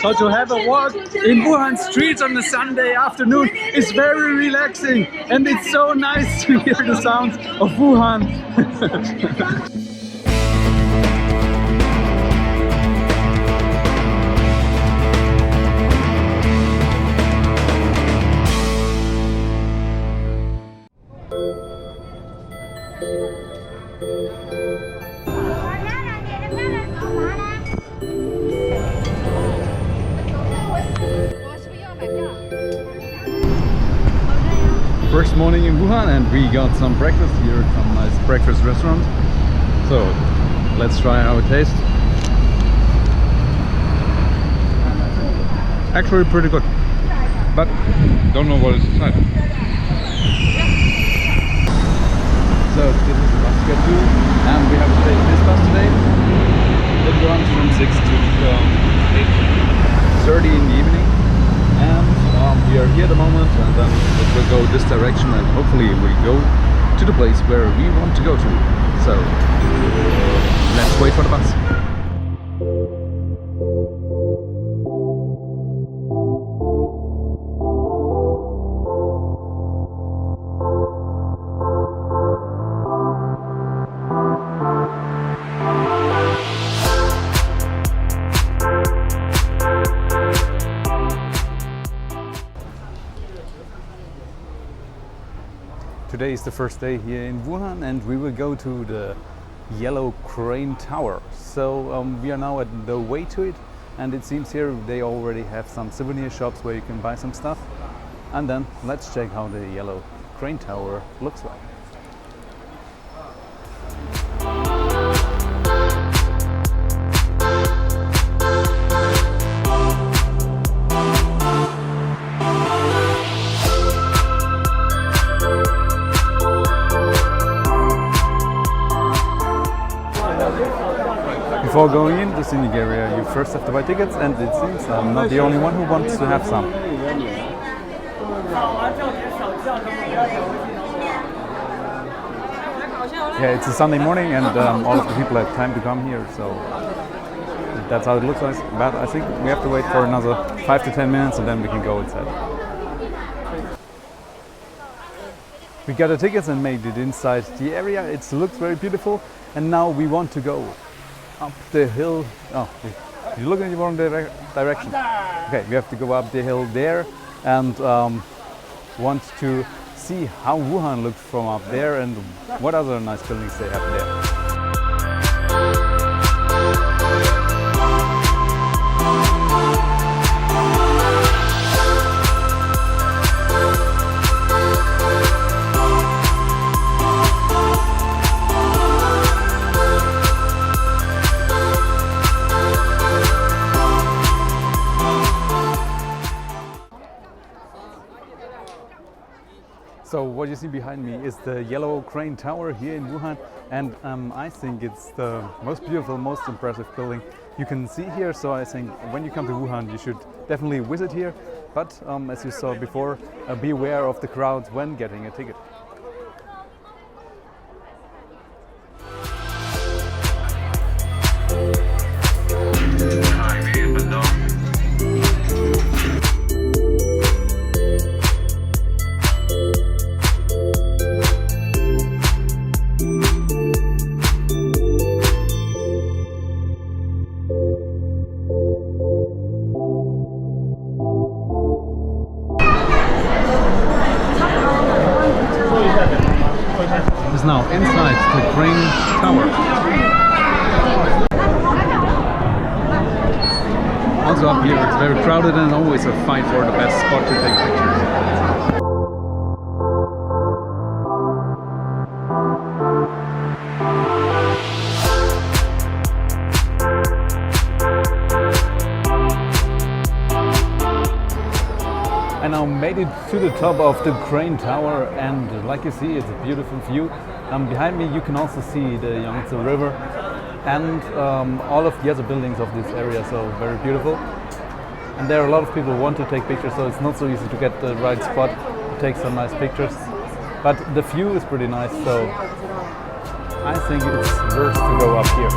So to have a walk in Wuhan streets on a Sunday afternoon is very relaxing, and it's so nice to hear the sounds of Wuhan. First morning in Wuhan, and we got some breakfast here at some nice breakfast restaurant. So let's try how it tastes. Actually pretty good, but don't know what is inside. So this is the bus schedule, and we have to take this bus today. It runs from 6 to 8:30 in the evening. And we are here at the moment, and then it will go this direction, and hopefully we go to the place where we want to go to. So let's wait for the bus. Today is the first day here in Wuhan, and we will go to the Yellow Crane Tower. So we are now at the way to it, and it seems here they already have some souvenir shops where you can buy some stuff. And then let's check how the Yellow Crane Tower looks like. Before going in the scenic area, you first have to buy tickets, and it seems I'm not the only one who wants to have some. Yeah, it's a Sunday morning, and all of the people have time to come here, so that's how it looks like. But I think we have to wait for another 5 to 10 minutes, and then we can go inside. We got the tickets and made it inside the area. It looks very beautiful, and now we want to go up the hill. Oh, you're looking in the wrong direction. Okay, we have to go up the hill there, and want to see how Wuhan looks from up there and what other nice buildings they have there. So what you see behind me is the Yellow Crane Tower here in Wuhan, and I think it's the most beautiful, most impressive building you can see here. So I think when you come to Wuhan, you should definitely visit here. But as you saw before, be aware of the crowds when getting a ticket. Now inside the Crane Tower. Also up here it's very crowded, and always a fight for the best spot to take pictures. I now made it to the top of the Crane Tower, and like you see, it's a beautiful view. Behind me you can also see the Yangtze River and all of the other buildings of this area, so very beautiful. And there are a lot of people who want to take pictures, so it's not so easy to get the right spot to take some nice pictures. But the view is pretty nice, so I think it's worth to go up here.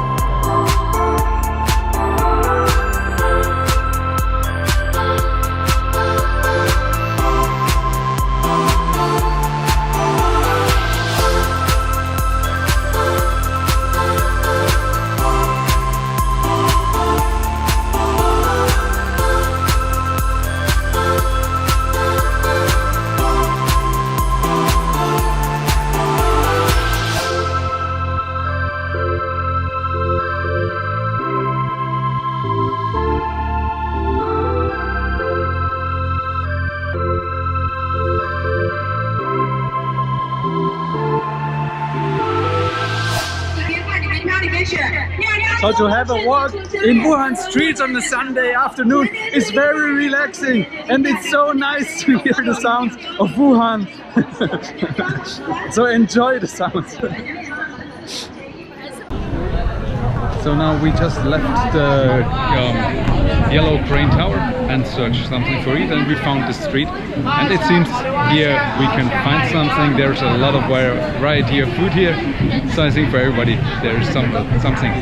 how to have a walk in Wuhan streets on a Sunday afternoon is very relaxing, and it's so nice to hear the sounds of Wuhan. So enjoy the sounds. So now we just left the yellow crane tower and searched something for it, and we found the street, and it seems here we can find something. There's a lot of variety of food here, so I think for everybody there is something.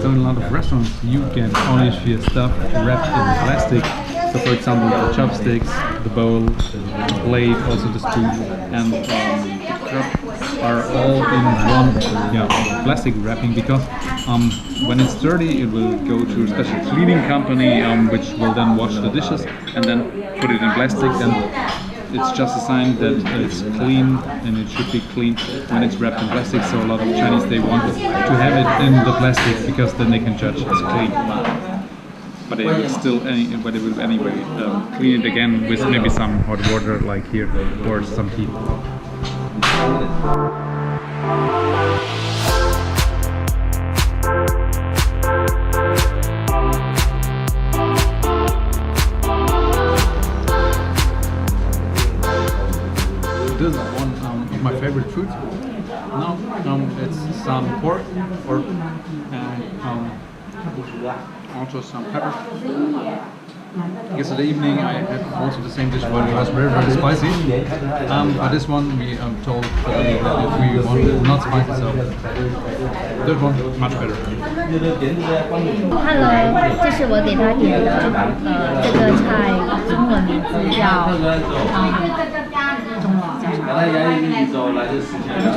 So in a lot of restaurants you get olive here stuff wrapped in plastic. So for example the chopsticks, the bowl, the plate, also the spoon and the cup are all in one plastic wrapping, because when it's dirty it will go to a special cleaning company which will then wash the dishes and then put it in plastic, and it's just a sign that it's clean, and it should be clean when it's wrapped in plastic. So a lot of Chinese, they want to have it in the plastic because then they can judge it's clean. But they will still anyway clean it again with maybe some hot water like here or some heat. This is one of my favorite foods. Now it's some pork and also some pepper. Yesterday evening I had also the same dish, but it was very spicy. But this one we told that if we want not spicy, so that one much better. Hello， 这是我给他点的这个菜，中文名字叫中文叫啥？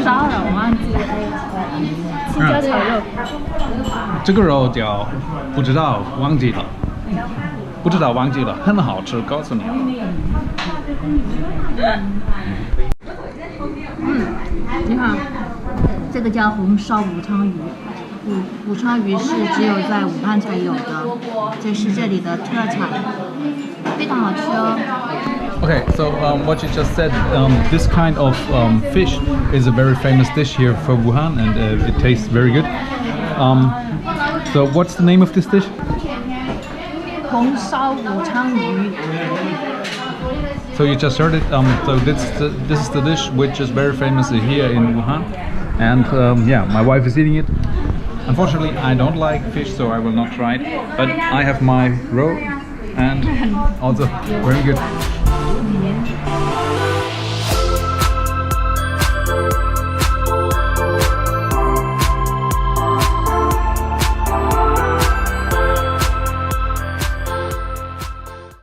烧了，我忘记了。青椒炒肉。这个肉叫不知道忘记了。不知道忘记了，很好吃，告诉你。你好，这个叫红烧武昌鱼，武昌鱼是只有在武汉才有的，这是这里的特产，非常好吃哦。Okay, so what you just said, this kind of fish is a very famous dish here for Wuhan, and it tastes very good. So what's the name of this dish? 红烧武昌鱼。 So you just heard it. So this is the dish which is very famous here in Wuhan, and yeah, my wife is eating it. Unfortunately, I don't like fish, so I will not try it. But I have my roe, and also very good.